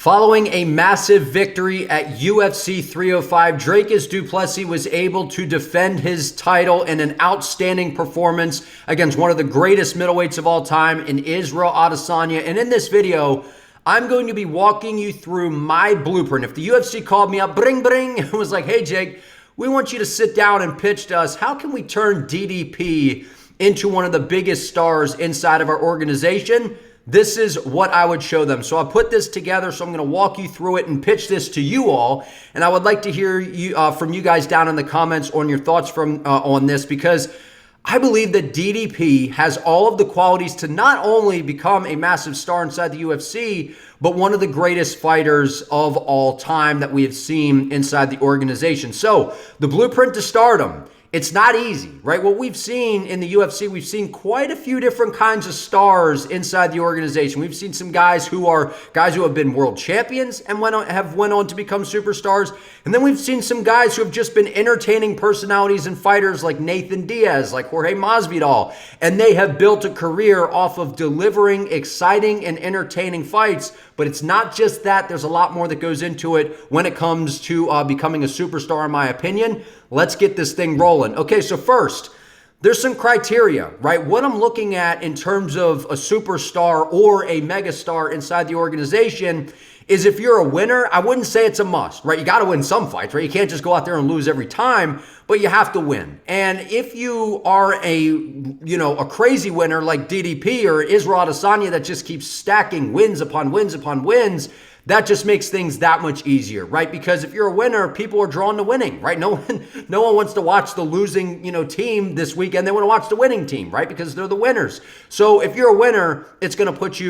Following a massive victory at UFC 305, Dricus Du Plessis was able to defend his title in an outstanding performance against one of the greatest middleweights of all time in Israel Adesanya. And in this video, I'm going to be walking you through my blueprint. If the UFC called me up, bring, and was like, hey, Jake, we want you to sit down and pitch to us. How can we turn DDP into one of the biggest stars inside of our organization? This is what I would show them. So I put this together, so I'm going to walk you through it and pitch this to you all. And I would like to hear you from you guys down in the comments on your thoughts on this, because I believe that DDP has all of the qualities to not only become a massive star inside the UFC, but one of the greatest fighters of all time that we have seen inside the organization. So the blueprint to stardom. It's not easy, right? What we've seen in the UFC, we've seen quite a few different kinds of stars inside the organization. We've seen some guys who have been world champions and went on to become superstars. And then we've seen some guys who have just been entertaining personalities and fighters like Nathan Diaz, like Jorge Masvidal. And they have built a career off of delivering exciting and entertaining fights. But it's not just that. There's a lot more that goes into it when it comes to becoming a superstar, in my opinion. Let's get this thing rolling. Okay, so first, there's some criteria, right? What I'm looking at in terms of a superstar or a megastar inside the organization is, if you're a winner, I wouldn't say it's a must, right? You got to win some fights, right? You can't just go out there and lose every time, but you have to win. And if you are a crazy winner like DDP or Israel Adesanya that just keeps stacking wins upon wins upon wins, that just makes things that much easier, right? Because if you're a winner, people are drawn to winning, right? No one wants to watch the losing, team this weekend. They want to watch the winning team, right? Because they're the winners. So if you're a winner, it's going to put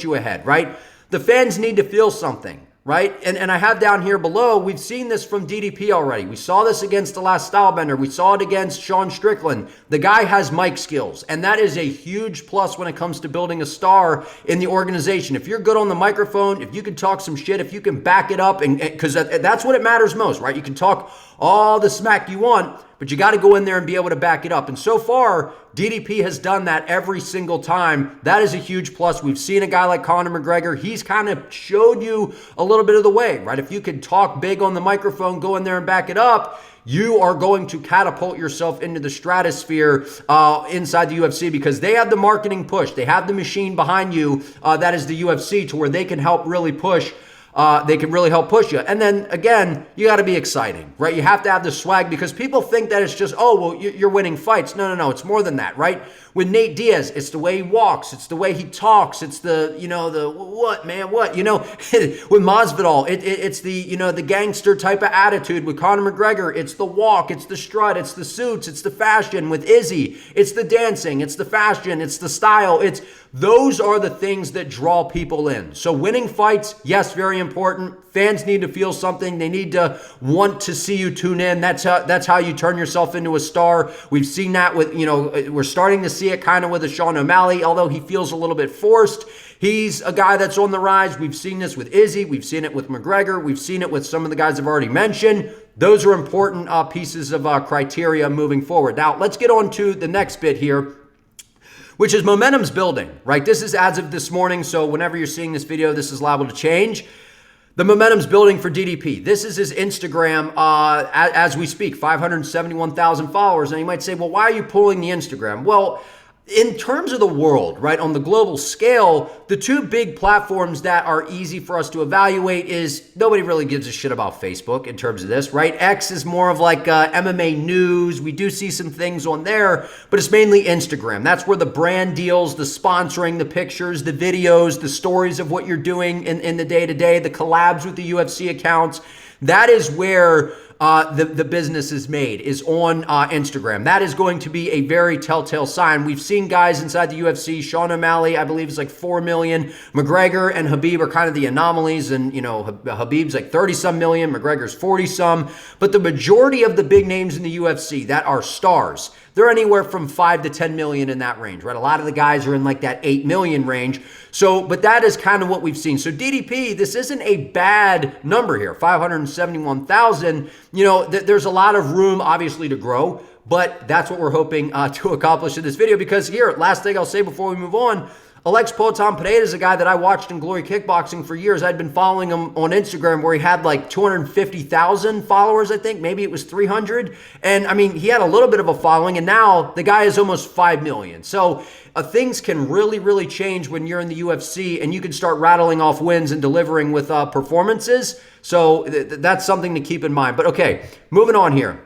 you ahead, right? The fans need to feel something, right? And I have down here below, we've seen this from DDP already. We saw this against the last Stylebender. We saw it against Sean Strickland. The guy has mic skills, and that is a huge plus when it comes to building a star in the organization. If you're good on the microphone, if you can talk some shit, if you can back it up, and because that's what it matters most, right? You can talk all the smack you want, but you got to go in there and be able to back it up. And so far, DDP has done that every single time. That is a huge plus. We've seen a guy like Conor McGregor. He's kind of showed you a little bit of the way, right? If you can talk big on the microphone, go in there and back it up, you are going to catapult yourself into the stratosphere inside the UFC, because they have the marketing push. They have the machine behind you. That is the UFC, to where they can help really push. They can really help push you. And then again, you got to be exciting, right? You have to have the swag, because people think that it's just, oh, well, you're winning fights. No. It's more than that, right? With Nate Diaz, it's the way he walks. It's the way he talks. It's the what, man, what? With Masvidal, it's the gangster type of attitude. With Conor McGregor, it's the walk, it's the strut, it's the suits, it's the fashion. With Izzy, it's the dancing, it's the fashion, it's the style. Those are the things that draw people in. So winning fights, yes, very important. Fans need to feel something. They need to want to see you tune in. That's how you turn yourself into a star. We've seen that with, we're starting to see it kind of with a Sean O'Malley, although he feels a little bit forced. He's a guy that's on the rise. We've seen this with Izzy. We've seen it with McGregor. We've seen it with some of the guys I've already mentioned. Those are important pieces of criteria moving forward. Now, let's get on to the next bit here, which is momentum's building, right? This is as of this morning, so whenever you're seeing this video, this is liable to change. The momentum's building for DDP. This is his Instagram as we speak, 571,000 followers. And you might say, well, why are you pulling the Instagram? Well, in terms of the world, right, on the global scale, the two big platforms that are easy for us to evaluate is, nobody really gives a shit about Facebook in terms of this, right? X is more of like MMA news. We do see some things on there, but it's mainly Instagram. That's where the brand deals, the sponsoring, the pictures, the videos, the stories of what you're doing in the day-to-day, the collabs with the UFC accounts. That is where the business is made, is on Instagram. That is going to be a very telltale sign. We've seen guys inside the UFC. Sean O'Malley, I believe, is like 4 million. McGregor and Khabib are kind of the anomalies, and Khabib's like 30-some million, McGregor's 40-some. But the majority of the big names in the UFC that are stars, they're anywhere from 5 to 10 million in that range, right? A lot of the guys are in like that 8 million range. So, but that is kind of what we've seen. So DDP, this isn't a bad number here, 571,000. There's a lot of room, obviously, to grow, but that's what we're hoping to accomplish in this video, because here, last thing I'll say before we move on, Alex Poatan Pereira is a guy that I watched in Glory Kickboxing for years. I'd been following him on Instagram where he had like 250,000 followers, I think. Maybe it was 300. And I mean, he had a little bit of a following, and now the guy is almost 5 million. So things can really, really change when you're in the UFC and you can start rattling off wins and delivering with performances. So that's something to keep in mind. But okay, moving on here.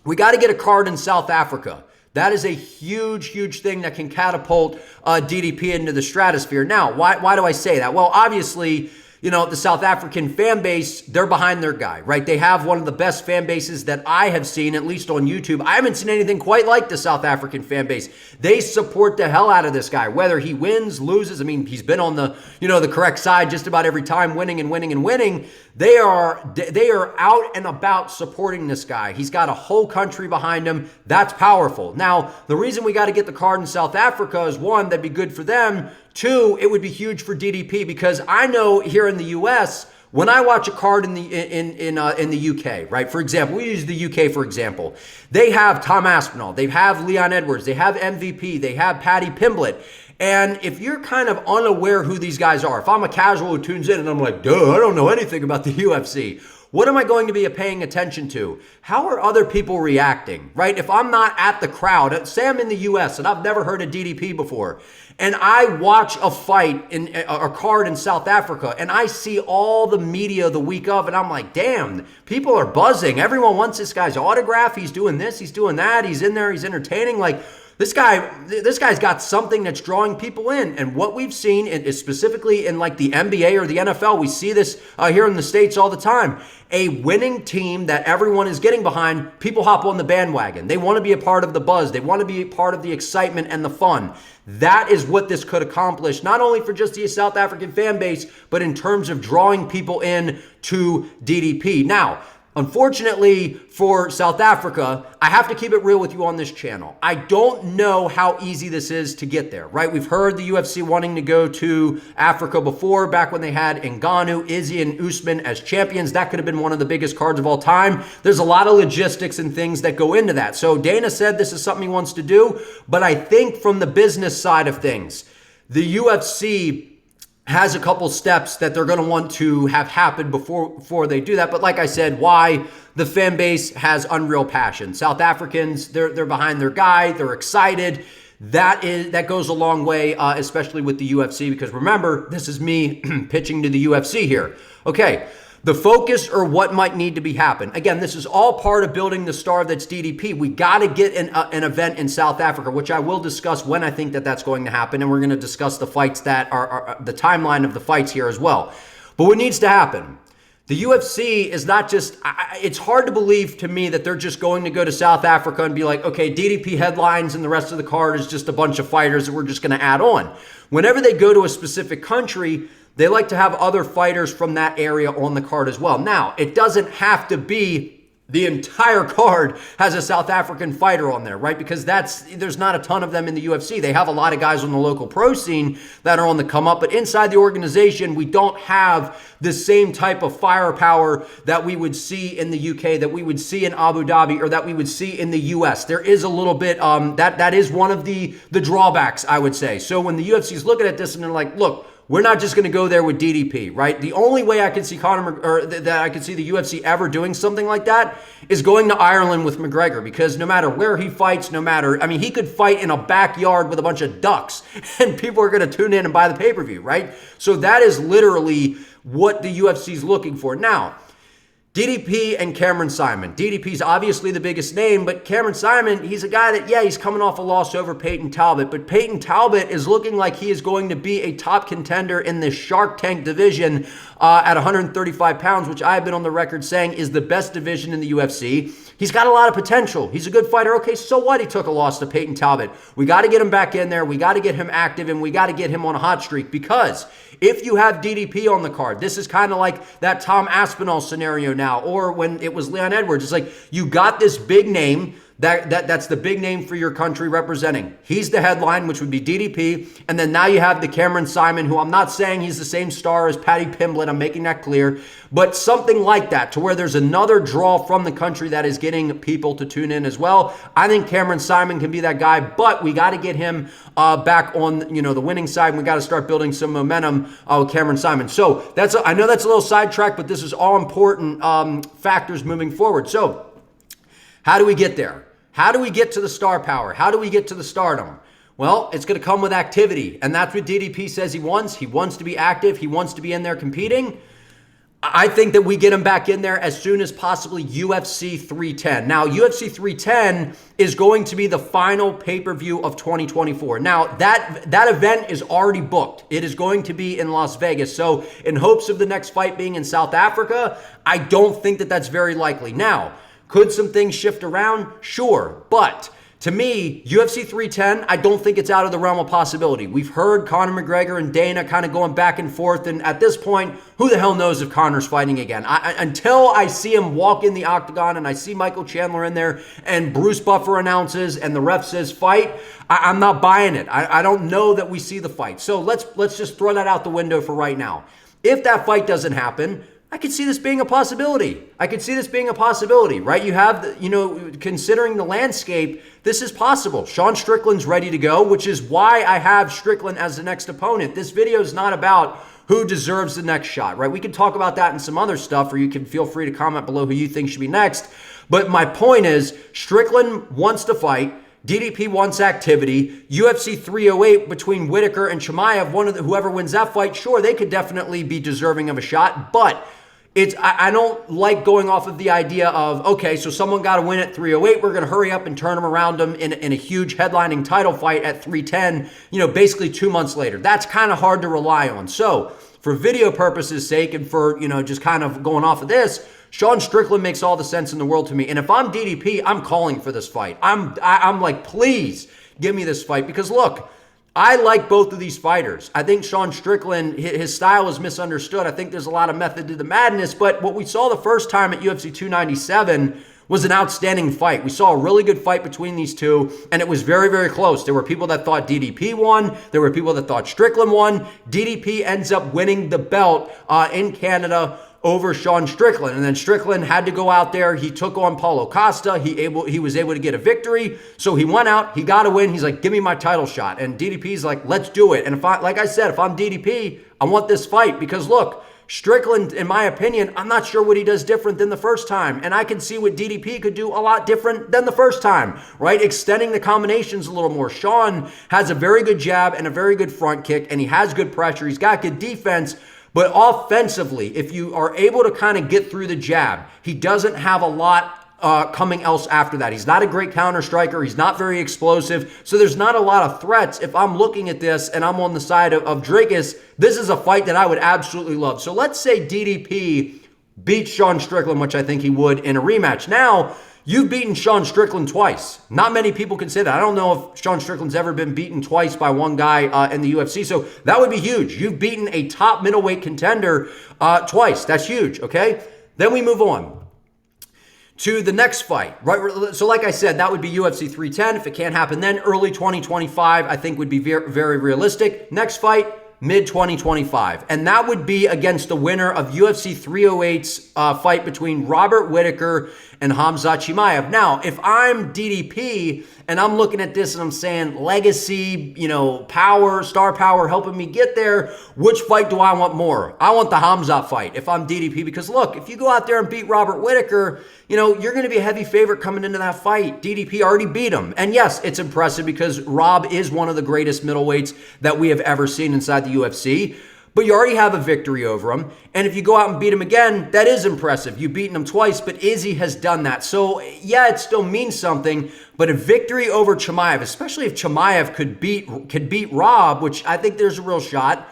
We got to get a card in South Africa. That is a huge, huge thing that can catapult DDP into the stratosphere. Now, why do I say that? Well, obviously, you know, the South African fan base, they're behind their guy, right? They have one of the best fan bases that I have seen, at least on YouTube. I haven't seen anything quite like the South African fan base. They support the hell out of this guy, whether he wins, loses. I mean, he's been on the, you know, the correct side just about every time, winning and winning and winning. They are out and about supporting this guy. He's got a whole country behind him. That's powerful. Now, the reason we got to get the card in South Africa is, one, that'd be good for them. Two, it would be huge for DDP, because I know here in the US, when I watch a card in the UK, right? For example, we use the UK for example. They have Tom Aspinall, they have Leon Edwards, they have MVP, they have Paddy Pimblett. And if you're kind of unaware who these guys are, if I'm a casual who tunes in and I'm like, duh, I don't know anything about the UFC. What am I going to be paying attention to? How are other people reacting, right? If I'm not at the crowd, say I'm in the US and I've never heard of DDP before, and I watch a fight in a card in South Africa, and I see all the media the week of, and I'm like, damn, people are buzzing. Everyone wants this guy's autograph. He's doing this, he's doing that. He's in there, he's entertaining. Like, this guy's got something that's drawing people in. And what we've seen is specifically in like the NBA or the NFL, we see this here in the States all the time. A winning team that everyone is getting behind, people hop on the bandwagon. They want to be a part of the buzz. They want to be a part of the excitement and the fun. That is what this could accomplish, not only for just the South African fan base, but in terms of drawing people in to DDP. Now, unfortunately for South Africa, I have to keep it real with you on this channel. I don't know how easy this is to get there, right? We've heard the UFC wanting to go to Africa before, back when they had Ngannou, Izzy, and Usman as champions. That could have been one of the biggest cards of all time. There's a lot of logistics and things that go into that. So Dana said this is something he wants to do, but I think from the business side of things, the UFC has a couple steps that they're going to want to have happen before they do that. But like I said, why? The fan base has unreal passion. South Africans, they're behind their guy. They're excited. That goes a long way, especially with the UFC, because remember, this is me pitching to the UFC here. Okay. The focus or what might need to be happen. Again, this is all part of building the star that's DDP. We got to get an event in South Africa, which I will discuss when I think that that's going to happen. And we're going to discuss the fights that are the timeline of the fights here as well. But what needs to happen? The UFC is not just, it's hard to believe to me that they're just going to go to South Africa and be like, okay, DDP headlines and the rest of the card is just a bunch of fighters that we're just going to add on. Whenever they go to a specific country, they like to have other fighters from that area on the card as well. Now, it doesn't have to be the entire card has a South African fighter on there, right? Because there's not a ton of them in the UFC. They have a lot of guys on the local pro scene that are on the come up, but inside the organization, we don't have the same type of firepower that we would see in the UK, that we would see in Abu Dhabi, or that we would see in the US. There is a little bit, that is one of the drawbacks, I would say. So when the UFC is looking at this and they're like, look, we're not just going to go there with DDP, right? The only way I can see that I can see the UFC ever doing something like that is going to Ireland with McGregor, because no matter where he fights, he could fight in a backyard with a bunch of ducks and people are going to tune in and buy the pay-per-view, right? So that is literally what the UFC is looking for. Now, DDP and Cameron Simon. DDP's obviously the biggest name, but Cameron Simon, he's a guy that, he's coming off a loss over Peyton Talbot, but Peyton Talbot is looking like he is going to be a top contender in the Shark Tank division at 135 pounds, which I've been on the record saying is the best division in the UFC. He's got a lot of potential. He's a good fighter. Okay, so what? He took a loss to Peyton Talbot. We got to get him back in there. We got to get him active, and we got to get him on a hot streak, because if you have DDP on the card, this is kind of like that Tom Aspinall scenario now, or when it was Leon Edwards. It's like you got this big name That's the big name for your country representing. He's the headline, which would be DDP. And then now you have the Cameron Simon, who I'm not saying he's the same star as Patty Pimblett. I'm making that clear. But something like that, to where there's another draw from the country that is getting people to tune in as well. I think Cameron Simon can be that guy, but we got to get him back on, the winning side. And we got to start building some momentum with Cameron Simon. So I know that's a little sidetracked, but this is all important factors moving forward. So how do we get there? How do we get to the star power? How do we get to the stardom? Well, it's going to come with activity, and that's what DDP says he wants. He wants to be active. He wants to be in there competing. I think that we get him back in there as soon as possibly UFC 310. Now, UFC 310 is going to be the final pay-per-view of 2024. Now, that event is already booked. It is going to be in Las Vegas. So, in hopes of the next fight being in South Africa, I don't think that that's very likely. Now, could some things shift around? Sure. But to me, UFC 310, I don't think it's out of the realm of possibility. We've heard Conor McGregor and Dana kind of going back and forth. And at this point, who the hell knows if Conor's fighting again? Until I see him walk in the octagon and I see Michael Chandler in there and Bruce Buffer announces and the ref says fight, I'm not buying it. I don't know that we see the fight. So let's just throw that out the window for right now. If that fight doesn't happen, I could see this being a possibility. Right? You have, considering the landscape, this is possible. Sean Strickland's ready to go, which is why I have Strickland as the next opponent. This video is not about who deserves the next shot, right? We can talk about that and some other stuff, or you can feel free to comment below who you think should be next. But my point is, Strickland wants to fight. DDP wants activity. UFC 308 between Whitaker and Chimaev, whoever wins that fight, sure, they could definitely be deserving of a shot, but I don't like going off of the idea of, okay, so someone got to win at 308. We're going to hurry up and turn them around them in a huge headlining title fight at 310, basically 2 months later. That's kind of hard to rely on. So for video purposes' sake and for, just kind of going off of this, Sean Strickland makes all the sense in the world to me. And if I'm DDP, I'm calling for this fight. I'm like, please give me this fight, because look, I like both of these fighters. I think Sean Strickland, his style is misunderstood. I think there's a lot of method to the madness, but what we saw the first time at UFC 297 was an outstanding fight. We saw a really good fight between these two, and it was very, very close. There were people that thought DDP won. There were people that thought Strickland won. DDP ends up winning the belt in Canada over Sean Strickland. And then Strickland had to go out there. He took on Paulo Costa. He was able to get a victory. So he went out. He got a win. He's like, give me my title shot. And DDP's like, let's do it. And like I said, if I'm DDP, I want this fight, because look, Strickland, in my opinion, I'm not sure what he does different than the first time. And I can see what DDP could do a lot different than the first time, right? Extending the combinations a little more. Sean has a very good jab and a very good front kick, and he has good pressure. He's got good defense. But offensively, if you are able to kind of get through the jab, he doesn't have a lot coming else after that. He's not a great counter striker. He's not very explosive. So there's not a lot of threats. If I'm looking at this and I'm on the side of Dricus, this is a fight that I would absolutely love. So let's say DDP beats Sean Strickland, which I think he would, in a rematch. Now, you've beaten Sean Strickland twice. Not many people can say that. I don't know if Sean Strickland's ever been beaten twice by one guy in the UFC. So that would be huge. You've beaten a top middleweight contender twice. That's huge, okay? Then we move on to the next fight, right? So like I said, that would be UFC 310. If it can't happen then, early 2025, I think would be very, very realistic. Next fight, mid-2025. And that would be against the winner of UFC 308's fight between Robert Whitaker and Khamzat Chimaev. Now, if I'm DDP and I'm looking at this and I'm saying legacy, power, star power helping me get there, which fight do I want more? I want the Khamzat fight if I'm DDP, because look, if you go out there and beat Robert Whitaker, you're going to be a heavy favorite coming into that fight. DDP already beat him. And yes, it's impressive because Rob is one of the greatest middleweights that we have ever seen inside the UFC. But you already have a victory over him. And if you go out and beat him again, that is impressive. You've beaten him twice, but Izzy has done that. So yeah, it still means something. But a victory over Chimaev, especially if Chimaev could beat Rob, which I think there's a real shot,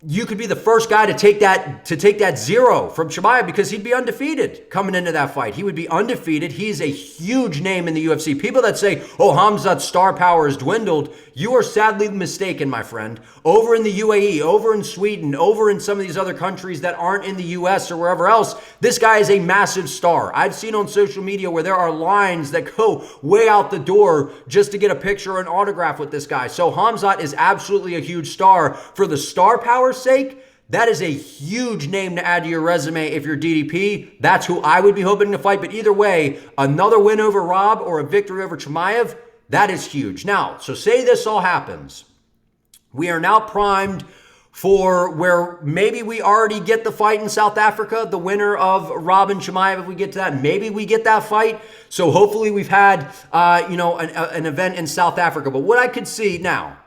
you could be the first guy to take that zero from Chimaev, because he'd be undefeated coming into that fight. He would be undefeated. He's a huge name in the UFC. People that say, oh, Khamzat's star power has dwindled, you are sadly mistaken, my friend. Over in the UAE, over in Sweden, over in some of these other countries that aren't in the US or wherever else, this guy is a massive star. I've seen on social media where there are lines that go way out the door just to get a picture or an autograph with this guy. So Khamzat is absolutely a huge star. For the star power's sake, that is a huge name to add to your resume if you're DDP. That's who I would be hoping to fight. But either way, another win over Rob or a victory over Chimaev, that is huge. Now, so say this all happens. We are now primed for where maybe we already get the fight in South Africa, the winner of Rob and Chimaev, if we get to that. Maybe we get that fight. So hopefully we've had, an event in South Africa. But what I could see now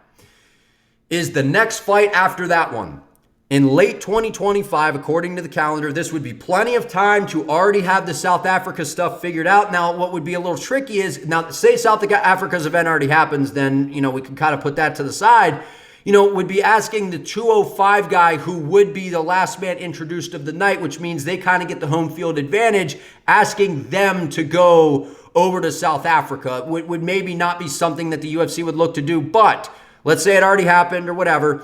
is the next fight after that one. In late 2025, according to the calendar, this would be plenty of time to already have the South Africa stuff figured out. Now, what would be a little tricky is, now say South Africa's event already happens, then, we can kind of put that to the side. Would be asking the 205 guy who would be the last man introduced of the night, which means they kind of get the home field advantage, asking them to go over to South Africa would maybe not be something that the UFC would look to do, but let's say it already happened or whatever.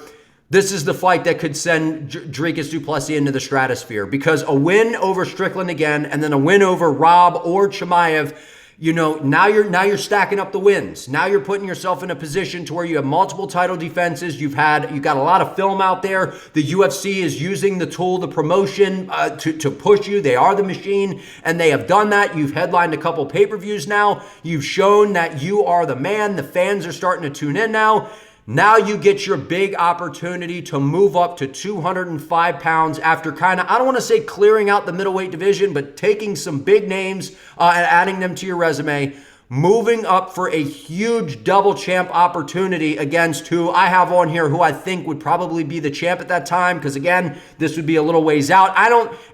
This is the fight that could send Dricus Du Plessis into the stratosphere, because a win over Strickland again, and then a win over Rob or Chimaev, now you're stacking up the wins. Now you're putting yourself in a position to where you have multiple title defenses. You've got a lot of film out there. The UFC is using the tool, the promotion, to push you. They are the machine, and they have done that. You've headlined a couple pay-per-views now. You've shown that you are the man. The fans are starting to tune in now. Now you get your big opportunity to move up to 205 pounds after kind of, I don't want to say clearing out the middleweight division, but taking some big names and adding them to your resume, moving up for a huge double champ opportunity against who I have on here, who I think would probably be the champ at that time, because again, this would be a little ways out.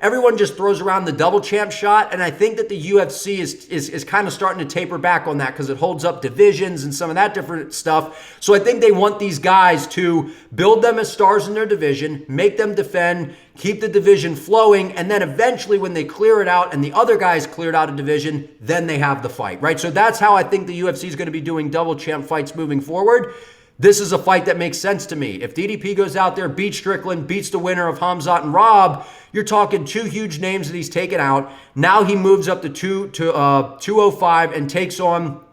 Everyone just throws around the double champ shot, and I think that the UFC is kind of starting to taper back on that because it holds up divisions and some of that different stuff. So I think they want these guys to build them as stars in their division, make them defend, keep the division flowing, and then eventually when they clear it out and the other guys cleared out a division, then they have the fight, right? So that's how I think the UFC is going to be doing double champ fights moving forward. This is a fight that makes sense to me. If DDP goes out there, beats Strickland, beats the winner of Khamzat and Rob, you're talking two huge names that he's taken out. Now he moves up to 205 and takes on,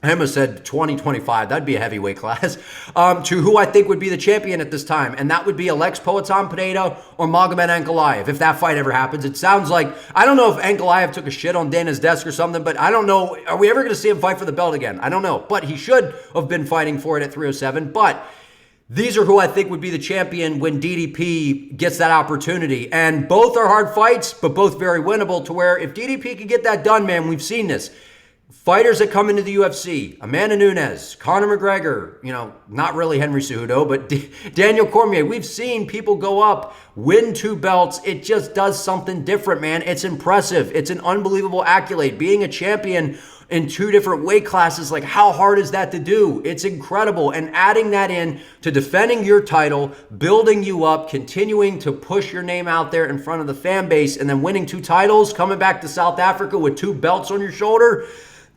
I almost said 2025. That'd be a heavyweight class. To who I think would be the champion at this time. And that would be Alex Poatan Pineda or Magomed Ankalaev, if that fight ever happens. It sounds like, I don't know if Ankalaev took a shit on Dana's desk or something, but I don't know. Are we ever going to see him fight for the belt again? I don't know. But he should have been fighting for it at 307. But these are who I think would be the champion when DDP gets that opportunity. And both are hard fights, but both very winnable, to where if DDP can get that done, man, we've seen this. Fighters that come into the UFC, Amanda Nunes, Conor McGregor, not really Henry Cejudo, but Daniel Cormier. We've seen people go up, win 2 belts. It just does something different, man. It's impressive. It's an unbelievable accolade. Being a champion in 2 different weight classes, like how hard is that to do? It's incredible. And adding that in to defending your title, building you up, continuing to push your name out there in front of the fan base, and then winning 2 titles, coming back to South Africa with 2 belts on your shoulder.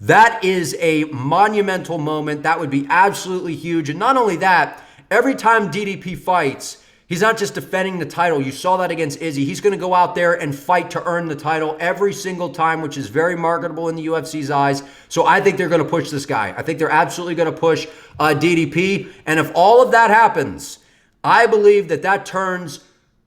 That is a monumental moment. That would be absolutely huge. And not only that, every time DDP fights, he's not just defending the title. You saw that against Izzy. He's going to go out there and fight to earn the title every single time, which is very marketable in the UFC's eyes. So I think they're going to push this guy. I think they're absolutely going to push DDP. And if all of that happens, I believe that turns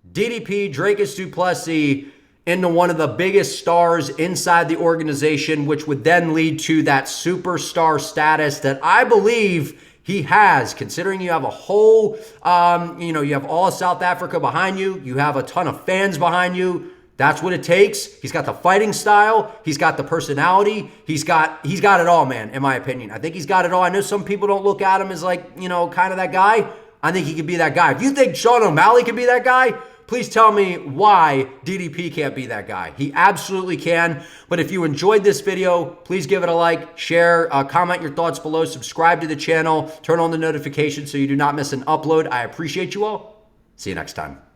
DDP, Dricus Du Plessis, into one of the biggest stars inside the organization, which would then lead to that superstar status that I believe he has, considering you have a whole, you have all of South Africa behind you. You have a ton of fans behind you. That's what it takes. He's got the fighting style. He's got the personality. He's got it all, man, in my opinion. I think he's got it all. I know some people don't look at him as like, kind of that guy. I think he could be that guy. If you think Sean O'Malley could be that guy, please tell me why DDP can't be that guy. He absolutely can. But if you enjoyed this video, please give it a like, share, comment your thoughts below, subscribe to the channel, turn on the notifications so you do not miss an upload. I appreciate you all. See you next time.